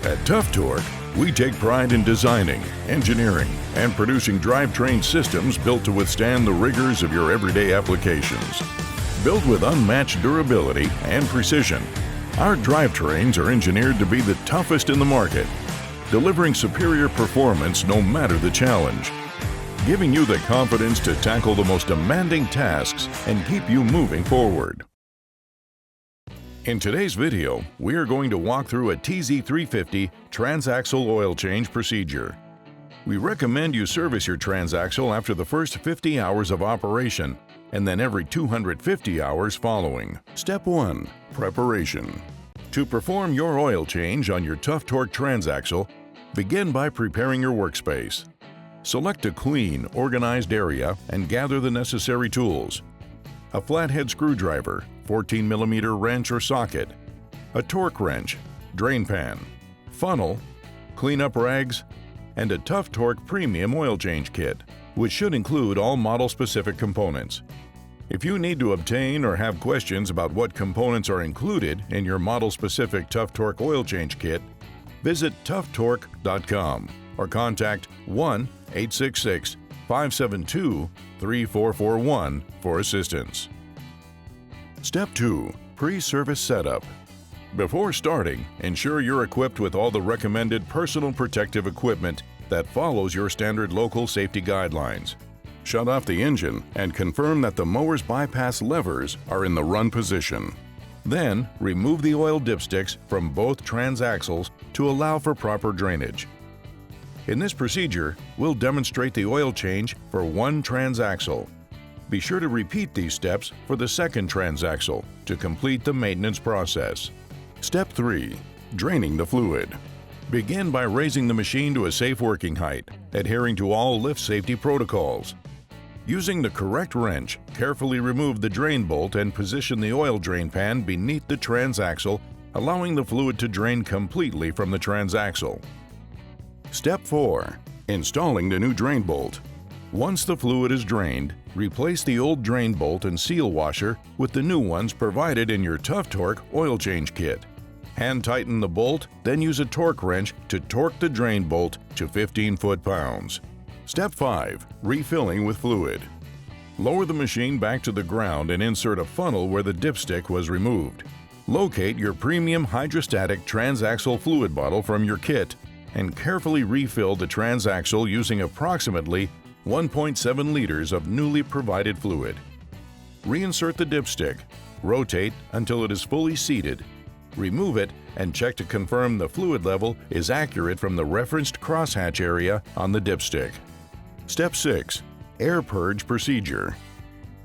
At Tuff Torq, we take pride in designing, engineering, and producing drivetrain systems built to withstand the rigors of your everyday applications. Built with unmatched durability and precision, our drivetrains are engineered to be the toughest in the market, delivering superior performance no matter the challenge, giving you the confidence to tackle the most demanding tasks and keep you moving forward. In today's video, we are going to walk through a TZ-350 transaxle oil change procedure. We recommend you service your transaxle after the first 50 hours of operation and then every 250 hours following. Step 1. Preparation. To perform your oil change on your Tuff Torq transaxle, begin by preparing your workspace. Select a clean, organized area and gather the necessary tools. A flathead screwdriver, 14mm wrench or socket, a torque wrench, drain pan, funnel, cleanup rags, and a Tuff Torq premium oil change kit, which should include all model-specific components. If you need to obtain or have questions about what components are included in your model-specific Tuff Torq oil change kit, visit tufftorq.com or contact 1-866-572-3441 for assistance. Step 2. Pre-service setup. Before starting, ensure you're equipped with all the recommended personal protective equipment that follows your standard local safety guidelines. Shut off the engine and confirm that the mower's bypass levers are in the run position. Then, remove the oil dipsticks from both transaxles to allow for proper drainage. In this procedure, we'll demonstrate the oil change for one transaxle. Be sure to repeat these steps for the second transaxle to complete the maintenance process. Step 3. Draining the fluid. Begin by raising the machine to a safe working height, adhering to all lift safety protocols. Using the correct wrench, carefully remove the drain bolt and position the oil drain pan beneath the transaxle, allowing the fluid to drain completely from the transaxle. Step 4. Installing the new drain bolt. Once the fluid is drained, replace the old drain bolt and seal washer with the new ones provided in your Tuff Torq oil change kit. Hand tighten the bolt, then use a torque wrench to torque the drain bolt to 15 foot-pounds. Step 5. Refilling with fluid. Lower the machine back to the ground and insert a funnel where the dipstick was removed. Locate your premium hydrostatic transaxle fluid bottle from your kit and carefully refill the transaxle using approximately 1.7 liters of newly provided fluid. Reinsert the dipstick, rotate until it is fully seated, remove it, and check to confirm the fluid level is accurate from the referenced crosshatch area on the dipstick. Step 6. Air purge procedure.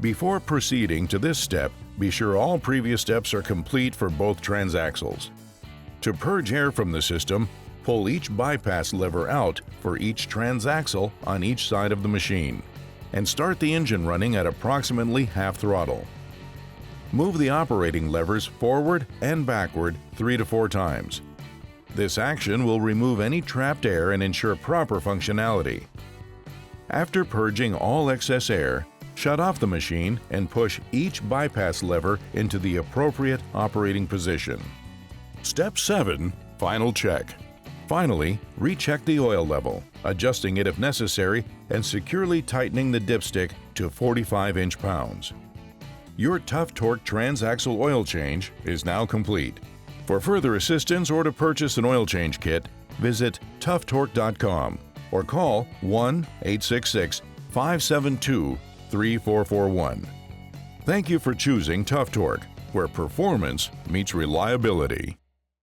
Before proceeding to this step, be sure all previous steps are complete for both transaxles. To purge air from the system, pull each bypass lever out for each transaxle on each side of the machine, and start the engine running at approximately half throttle. Move the operating levers forward and backward 3 to 4 times. This action will remove any trapped air and ensure proper functionality. After purging all excess air, shut off the machine and push each bypass lever into the appropriate operating position. Step 7. Final check. Finally, recheck the oil level, adjusting it if necessary and securely tightening the dipstick to 45 inch-pounds. Your Tuff Torq transaxle oil change is now complete. For further assistance or to purchase an oil change kit, visit tufftorq.com or call 1-866-572-3441. Thank you for choosing Tuff Torq, where performance meets reliability.